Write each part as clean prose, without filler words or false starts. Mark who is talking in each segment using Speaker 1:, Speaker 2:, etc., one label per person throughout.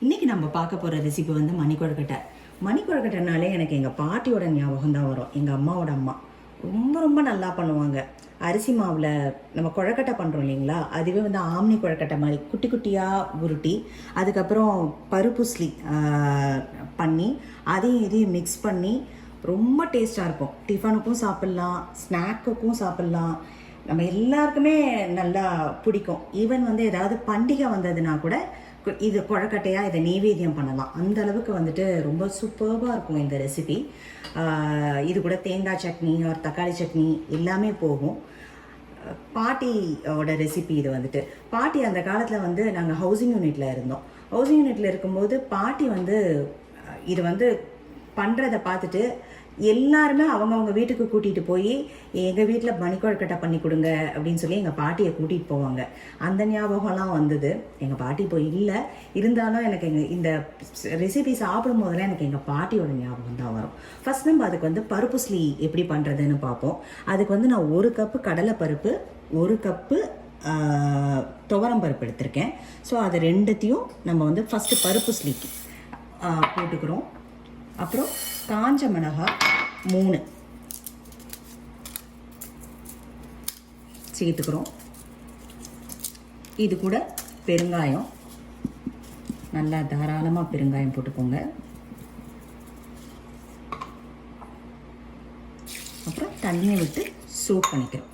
Speaker 1: இன்றைக்கி நம்ம பார்க்க போகிற ரெசிபி வந்து மணி கொழுக்கட்டை. மணி கொழுக்கட்டைனாலே எனக்கு எங்கள் பாட்டியோட ஞாபகம் தான் வரும். எங்கள் அம்மாவோட அம்மா ரொம்ப ரொம்ப நல்லா பண்ணுவாங்க. அரிசி மாவில் நம்ம கொழுக்கட்டை பண்ணுறோம் இல்லைங்களா, அதுவே வந்து ஆம்னி கொழுக்கட்டை மாதிரி குட்டி குட்டியாக உருட்டி அதுக்கப்புறம் பருப்புஸ்லி பண்ணி அதையும் இதையும் மிக்ஸ் பண்ணி ரொம்ப டேஸ்ட்டாக இருக்கும். டிஃபனுக்கும் சாப்பிட்லாம், ஸ்நாக்குக்கும் சாப்பிட்லாம், நம்ம எல்லாருக்குமே நல்லா பிடிக்கும். ஈவன் வந்து ஏதாவது பண்டிகை வந்ததுன்னா கூட இது கொழுக்கட்டையாக இதை நெய்வேத்தியம் பண்ணலாம். அந்த அளவுக்கு வந்துட்டு ரொம்ப சூப்பராக இருக்கும் இந்த ரெசிபி. இது கூட தேங்காய் சட்னி ஒரு தக்காளி சட்னி எல்லாமே போகும். பாட்டியோட ரெசிபி இது வந்துட்டு. பாட்டி அந்த காலத்தில் வந்து நாங்கள் ஹவுசிங் யூனிட்டில் இருந்தோம். ஹவுசிங் யூனிட்டில் இருக்கும்போது பாட்டி வந்து இது வந்து பண்ணுறதை பார்த்துட்டு எல்லாருமே அவங்கவுங்க வீட்டுக்கு கூட்டிகிட்டு போய் எங்கள் வீட்டில் மணி கொழுக்கட்டை பண்ணி கொடுங்க அப்படின்னு சொல்லி எங்கள் பாட்டியை கூட்டிகிட்டு போவாங்க. அந்த ஞாபகம்லாம் வந்தது. எங்கள் பாட்டி இப்போ இல்லை, இருந்தாலும் எனக்கு இந்த ரெசிபி சாப்பிடும் போதெல்லாம் எனக்கு எங்கள் பாட்டியோட ஞாபகம் தான் வரும். ஃபஸ்ட் நம்ம அதுக்கு வந்து பருப்புஸ்லி எப்படி பண்ணுறதுன்னு பார்ப்போம். அதுக்கு வந்து நான் 1 கப்பு கடலைப்பருப்பு, 1 கப்பு துவரம் பருப்பு எடுத்திருக்கேன். ஸோ அது ரெண்டுத்தையும் நம்ம வந்து ஃபஸ்ட்டு பருப்புஸ்லிக்கு போட்டுக்கிறோம். அப்புறம் காஞ்ச மிளகாய் 3 சேர்த்துக்கிறோம். இது கூட பெருங்காயம், நல்லா தாராளமாக பெருங்காயம் போட்டுக்கோங்க. அப்புறம் தண்ணியை விட்டு சோக் பண்ணிக்கிறோம்.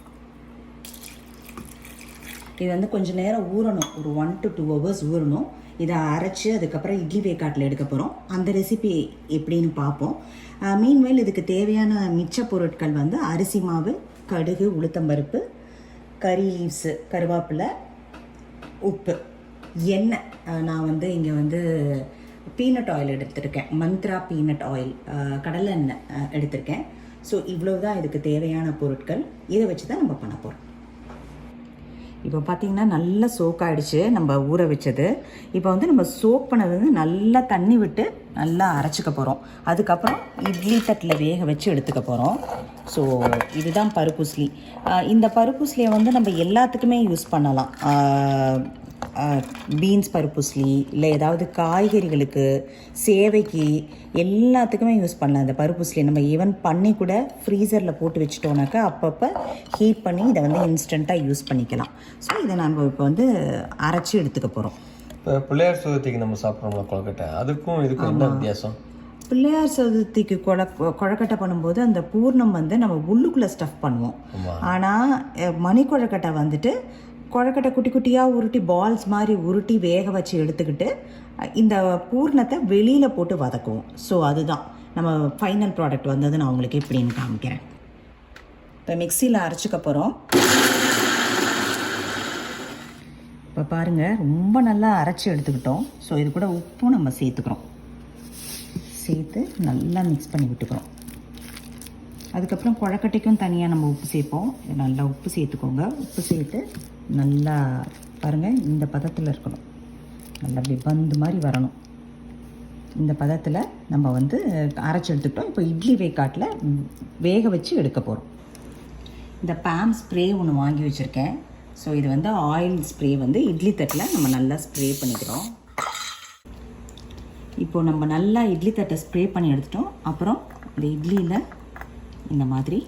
Speaker 1: இது வந்து கொஞ்சம் நேரம் ஊறணும், ஒரு 1 to 2 hours ஊறணும். இதை அரைச்சி அதுக்கப்புறம் இட்லி வேக்காட்டில் எடுக்க போகிறோம். அந்த ரெசிபி எப்படின்னு பார்ப்போம். மீன்வேல் இதுக்கு தேவையான மிச்ச பொருட்கள் வந்து அரிசி மாவு, கடுகு, உளுத்தம்பருப்பு, கறி லீவ்ஸு, கருவேப்பிலை, உப்பு, எண்ணெய். நான் வந்து இங்கே வந்து பீனட் ஆயில் எடுத்திருக்கேன், மந்த்ரா பீனட் ஆயில், கடலை எண்ணெய் எடுத்திருக்கேன். ஸோ இவ்வளோ தான் இதுக்கு தேவையான பொருட்கள். இதை வச்சு தான் நம்ம பண்ண போகிறோம். இப்போ பார்த்திங்கன்னா நல்லா சோக் ஆகிடுச்சு நம்ம ஊற வச்சது. இப்போ வந்து நம்ம சோக் பண்ணது வந்து நல்லா தண்ணி விட்டு நல்லா அரைச்சிக்க போகிறோம். அதுக்கப்புறம் இட்லி தட்டில் வேக வச்சு எடுத்துக்க போகிறோம். ஸோ இதுதான் பருப்புஸ்லி. இந்த பருப்புஸ்லியை வந்து நம்ம எல்லாத்துக்குமே யூஸ் பண்ணலாம். பீன்ஸ் பருப்புஸ்லி, இல்லை ஏதாவது காய்கறிகளுக்கு, சேவைக்கு, எல்லாத்துக்குமே யூஸ் பண்ணலாம் இந்த பருப்புஸ்லி. நம்ம ஈவன் பண்ணி கூட ஃப்ரீசரில் போட்டு வச்சுட்டோம்னாக்கா அப்பப்போ ஹீட் பண்ணி இதை வந்து இன்ஸ்டண்ட்டாக யூஸ் பண்ணிக்கலாம். ஸோ இதை நம்ம இப்போ வந்து அரைச்சி எடுத்துக்க போகிறோம்.
Speaker 2: இப்போ பிள்ளையார் சதுர்த்திக்கு நம்ம சாப்பிட்றோம்ல கொழுக்கட்டை, அதுக்கும் இதுக்கும் என்ன வித்தியாசம்?
Speaker 1: பிள்ளையார் சதுர்த்திக்கு கொழுக்கட்டை பண்ணும்போது அந்த பூர்ணம் வந்து நம்ம உள்ளுக்குள்ளே ஸ்டஃப் பண்ணுவோம். ஆனால் மணி கொழுக்கட்டை வந்துட்டு கொழுக்கட்டை குட்டி குட்டியாக உருட்டி பால்ஸ் மாதிரி உருட்டி வேக வச்சு எடுத்துக்கிட்டு இந்த பூர்ணத்தை வெளியில் போட்டு வதக்குவோம். ஸோ அதுதான் நம்ம ஃபைனல் ப்ராடக்ட் வந்தது. நான் உங்களுக்கு எப்படின்னு காமிக்கிறேன். இப்போ மிக்சியில் அரைச்சிக்க போகிறோம். இப்போ பாருங்கள், ரொம்ப நல்லா அரைச்சி எடுத்துக்கிட்டோம். ஸோ இது கூட உப்பும் நம்ம சேர்த்துக்கிறோம். சேர்த்து நல்லா மிக்ஸ் பண்ணி விட்டுக்கிறோம். அதுக்கப்புறம் கொழுக்கட்டைக்கும் தனியாக நம்ம உப்பு சேர்ப்போம். நல்லா உப்பு சேர்த்துக்கோங்க. உப்பு சேர்த்து நல்லா பாருங்கள், இந்த பதத்தில் இருக்கணும். நல்லா பந்து மாதிரி வரணும். இந்த பதத்தில் நம்ம வந்து அரைச்சி எடுத்துக்கிட்டோம். இப்போ இட்லி வேக்காட்டில் வேக வச்சு எடுக்க போகிறோம். இந்த பாம் ஸ்ப்ரே ஒன்று வாங்கி வச்சுருக்கேன். ஸோ இது வந்து ஆயில் ஸ்ப்ரே வந்து இட்லி தட்டில் நம்ம நல்லா ஸ்ப்ரே பண்ணிக்கிறோம். இப்போது நம்ம நல்லா இட்லி தட்டை ஸ்ப்ரே பண்ணி எடுத்துட்டோம். அப்புறம் இந்த இட்லியில் இந்த மாதிரி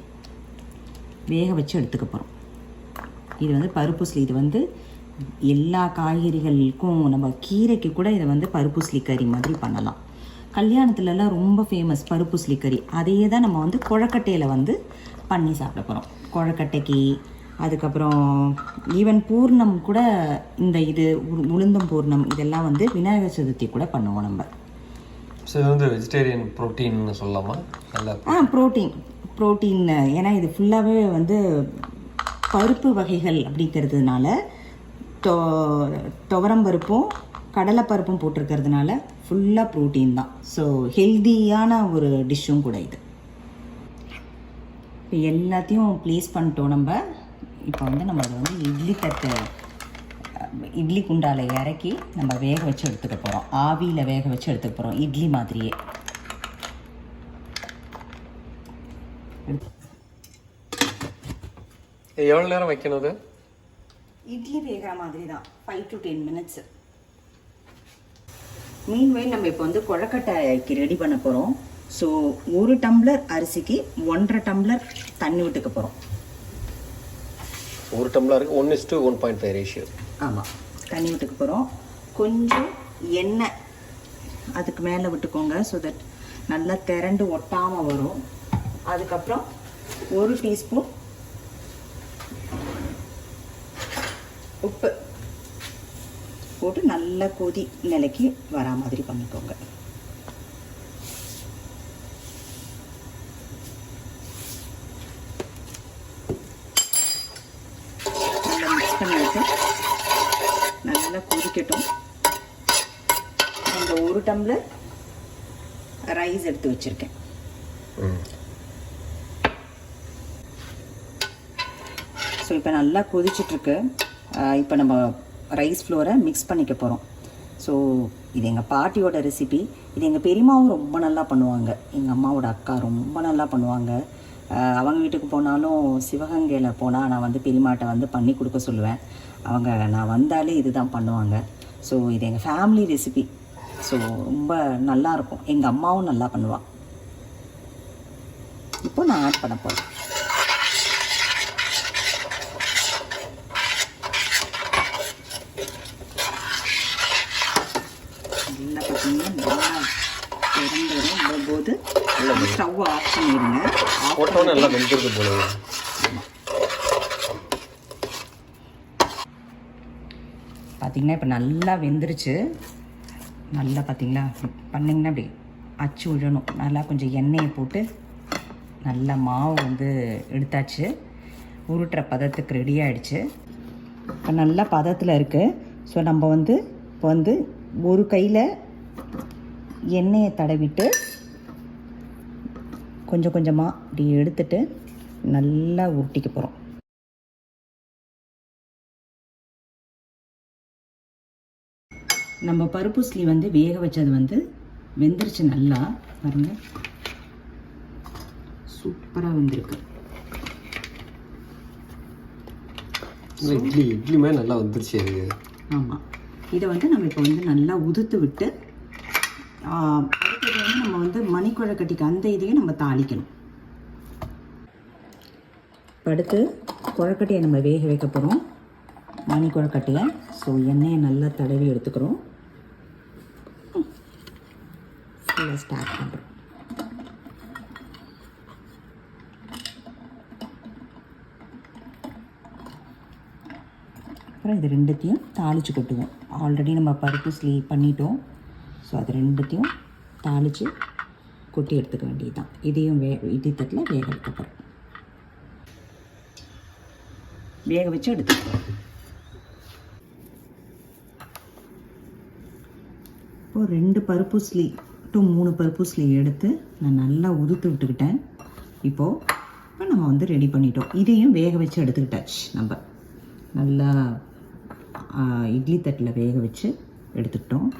Speaker 1: வேக வச்சு எடுத்துக்க போகிறோம். இது வந்து பருப்புஸ்லி. இது வந்து எல்லா காய்கறிகளுக்கும், நம்ம கீரைக்கு கூட இதை வந்து பருப்புஸ்லி கறி மாதிரி பண்ணலாம். கல்யாணத்துலலாம் ரொம்ப ஃபேமஸ் பருப்புஸ்லி கறி. அதையே தான் நம்ம வந்து கொழுக்கட்டையில் வந்து பண்ணி சாப்பிட போகிறோம். கொழுக்கட்டைக்கு அதுக்கப்புறம் ஈவன் பூர்ணம் கூட, இந்த இது உளுந்தம் பூர்ணம் இதெல்லாம் வந்து விநாயகர் சதுர்த்தி கூட பண்ணுவோம் நம்ம.
Speaker 2: ஸோ இது வந்து வெஜிடேரியன் ப்ரோட்டீன்னு சொல்லலாமா? நல்லா
Speaker 1: ப்ரோட்டீன். ஏன்னா இது ஃபுல்லாகவே வந்து பருப்பு வகைகள் அப்படிங்கிறதுனால, துவரம் பருப்பும் கடலைப்பருப்பும் போட்டிருக்கிறதுனால ஃபுல்லாக ப்ரோட்டீன் தான். ஸோ ஹெல்தியான ஒரு டிஷ்ஷும் கூட இது. இப்போ எல்லாத்தையும் ப்ளேஸ் பண்ணிட்டோம் நம்ம. இப்போ வந்து நம்ம அதை வந்து இட்லி குண்டால இறக்கி நம்ம வேக வச்சு எடுத்துக்க போகிறோம். ஆவியில் வேக வச்சு எடுத்துக்க போகிறோம், இட்லி மாதிரியே.
Speaker 2: எவ்வளோ நேரம் வைக்கணும்?
Speaker 1: இட்லி வேகிற மாதிரி தான், 5 to 10 minutes. மீன்வெயில் நம்ம இப்போ வந்து கொழக்கட்டைக்கு ரெடி பண்ண போகிறோம். ஸோ 1 டம்ளர் அரிசிக்கு 1.5 டம்ளர் தண்ணி விட்டுக்க போகிறோம்.
Speaker 2: 1 டம்ளருக்கு 1:1.5 ரேஷியோ.
Speaker 1: ஆமாம், தண்ணி விட்டுக்க போகிறோம். கொஞ்சம் எண்ணெய் அதுக்கு மேலே விட்டுக்கோங்க. ஸோ தட் நல்லா திரண்டு ஒட்டாமல் வரும். அதுக்கப்புறம் 1 டீஸ்பூன் உப்பு போட்டு நல்லா கொதி நிலைக்கு வரா மாதிரி பண்ணிக்கோங்க. நல்லா மிக்ஸ் பண்ணி விட்டு நல்லா கொதிக்கட்டும். அந்த 1 டம்ளர் ரைஸ் எடுத்து வச்சுருக்கேன். ஸோ இப்போ நல்லா கொதிச்சிட்ருக்கு. இப்போ நம்ம ரைஸ் ஃப்ளோரை மிக்ஸ் பண்ணிக்க போகிறோம். ஸோ இது எங்கள் பாட்டியோட ரெசிபி. இது எங்கள் பெரியம்மாவும் ரொம்ப நல்லா பண்ணுவாங்க. எங்கள் அம்மாவோட அக்கா ரொம்ப நல்லா பண்ணுவாங்க. அவங்க வீட்டுக்கு போனாலும் சிவகங்கையில் போனால் நான் வந்து பெரியம்மாட்ட வந்து பண்ணி கொடுக்க சொல்லுவேன். அவங்க நான் வந்தாலே இது தான் பண்ணுவாங்க. ஸோ இது எங்கள் ஃபேமிலி ரெசிபி. ஸோ ரொம்ப நல்லாயிருக்கும். எங்கள் அம்மாவும் நல்லா பண்ணுவாள். இப்போ நான் ஆட் பண்ண போகிறேன். நல்லா பார்த்தீங்கன்னா நல்லா திறந்து வரும் போது ஸ்டவ் ஆஃப் பண்ணிடுங்க.
Speaker 2: போட்டோன்னு நல்லா வெந்துருக்கு போல.
Speaker 1: பார்த்தீங்கன்னா இப்போ நல்லா வெந்துருச்சு. நல்லா பார்த்தீங்களா பண்ணிங்கன்னா அப்படி அச்சு விழணும். நல்லா கொஞ்சம் எண்ணெயை போட்டு நல்லா மாவு வந்து எடுத்தாச்சு. உருட்டுற பதத்துக்கு ரெடி ஆகிடுச்சு. இப்போ நல்லா பதத்தில் இருக்குது. ஸோ நம்ம வந்து இப்போ வந்து ஒரு கையில் எண்ணெயை தடவிட்டு கொஞ்சம் கொஞ்சமாக இப்படி எடுத்துட்டு நல்லா உருட்டிக்க போகிறோம். நம்ம பருப்புஸ்லி வந்து வேக வச்சது வந்து வெந்துருச்சு. நல்லா பாருங்கள், சூப்பராக வெந்திருக்கு.
Speaker 2: இட்லி மாதிரி நல்லா வந்துருச்சு.
Speaker 1: ஆமாம், இதை வந்து நம்ம இப்போ வந்து நல்லா உதுத்து விட்டு அடுத்தது வந்து நம்ம வந்து மணிக்குழக்கட்டிக்கு அந்த இதையும் நம்ம தாளிக்கணும். இப்போ அடுத்து குழக்கட்டையை நம்ம வேக வைக்க போகிறோம். மணிக்குழக்கட்டையை ஸோ எண்ணெயை நல்லா தடவி எடுத்துக்கிறோம். ஃபுல்லாக ஸ்டார்ட் பண்ணுறோம். அப்புறம் இது ரெண்டுத்தையும் தாளித்து கொட்டுவோம். ஆல்ரெடி நம்ம பருப்பு ஸ்லீ பண்ணிட்டோம். ஸோ அது ரெண்டுத்தையும் தாளித்து கொட்டி எடுத்துக்க வேண்டியது தான். இதையும் இட்லி தட்டில் வேக வைக்க போகிறோம். வேக வச்சு எடுத்துக்கிறோம். இப்போது 2 பருப்புஸ்லி டு 3 பருப்புஸ்லி எடுத்து நான் நல்லா உதுத்து விட்டுக்கிட்டேன். இப்போ நம்ம வந்து ரெடி பண்ணிட்டோம். இதையும் வேக வச்சு எடுத்துக்கிட்டாச்சு. நம்ம நல்லா இட்லி தட்டில் வேக வச்சு எடுத்துக்கிட்டோம்.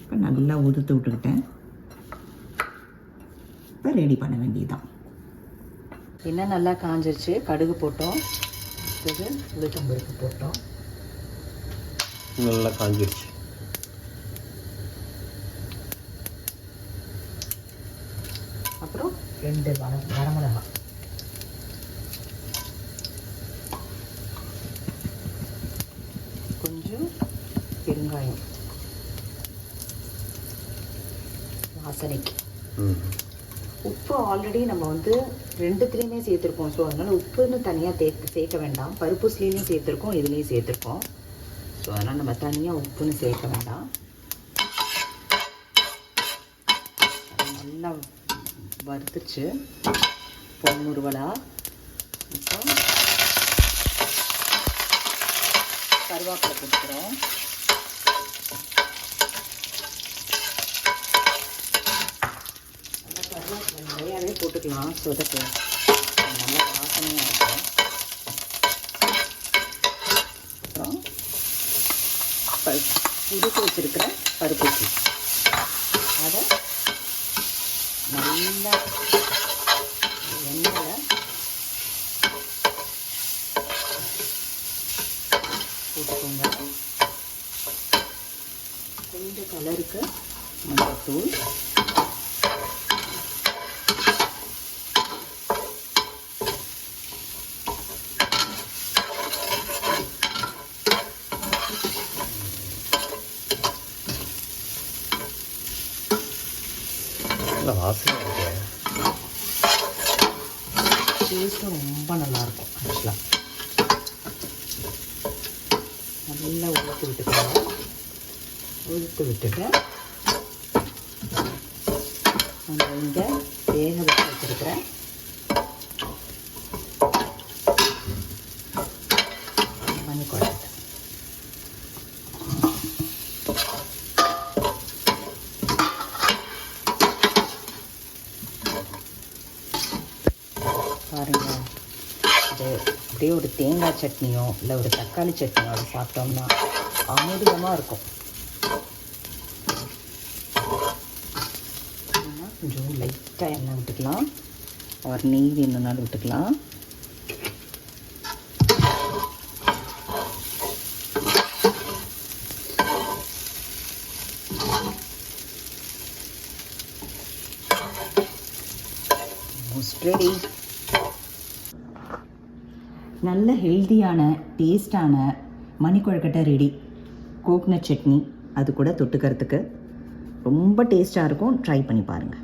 Speaker 1: இப்போ நல்லா உதுத்து விட்டுக்கிட்டேன். இப்போ ரெடி பண்ண வேண்டியதுதான். என்ன நல்லா காஞ்சிருச்சு. கடுகு போட்டோம், உளுத்தம்பருப்பு போட்டோம்.
Speaker 2: நல்லா காஞ்சிருச்சு.
Speaker 1: அப்புறம் 2 வரமிளகாய், கொஞ்சம் பெருங்காயம் வாசனைக்கு, உப்பு ஆல்ரெடி நம்ம வந்து 2த்துலேயுமே சேர்த்துருக்கோம். ஸோ அதனால் உப்புன்னு தனியாக சேர்க்க வேண்டாம். பருப்புஸ்லேயும் சேர்த்துருக்கோம், இதுலேயும் சேர்த்துருக்கோம். ஸோ அதனால் நம்ம தனியாக உப்புன்னு சேர்க்க வேண்டாம். நல்லா வறுத்துச்சு பொன்முறுவலா. இப்போ கருவேப்பிலை போட்டுக்கிறோம். நல்லா கருவேப்பிலை நிறையாவே போட்டுக்கலாம். ஸோ அதுக்கு நல்லா வாசனையாக இருக்கும். அப்புறம் உதுத்து வச்சுருக்கிற பருப்பு அதை நல்லா எண்ணெயில் போட்டுக்கோங்க. இந்த கலருக்கு மஞ்சத்தூள்,
Speaker 2: நல்லா வாசனை இருக்கு.
Speaker 1: டேஸ்ட்டும் ரொம்ப நல்லாயிருக்கும். ஆக்சுவலாக நல்லா உளுத்து விட்டுக்கலாம். உளுத்து விட்டுட்டு நம்ம இங்கே வேக வச்சு வச்சுருக்கிறேன் மணிக்குழம்பு பாருங்கள். இது அப்படியே ஒரு தேங்காய் சட்னியோ இல்லை ஒரு தக்காளி சட்னியோ அது சாப்பிட்டோம்னா அமிர்தமாக இருக்கும். கொஞ்சம் லைட்டாக எண்ணெய் விட்டுக்கலாம், ஒரு நெய் வேணும்னாலும் விட்டுக்கலாம். ரெடி. நல்ல ஹெல்த்தியான டேஸ்டான மணிக்கொழுக்கட்டை ரெடி. கோக்னட் சட்னி அது கூட தொட்டுக்கிறதுக்கு ரொம்ப டேஸ்ட்டாக இருக்கும். ட்ரை பண்ணி பாருங்கள்.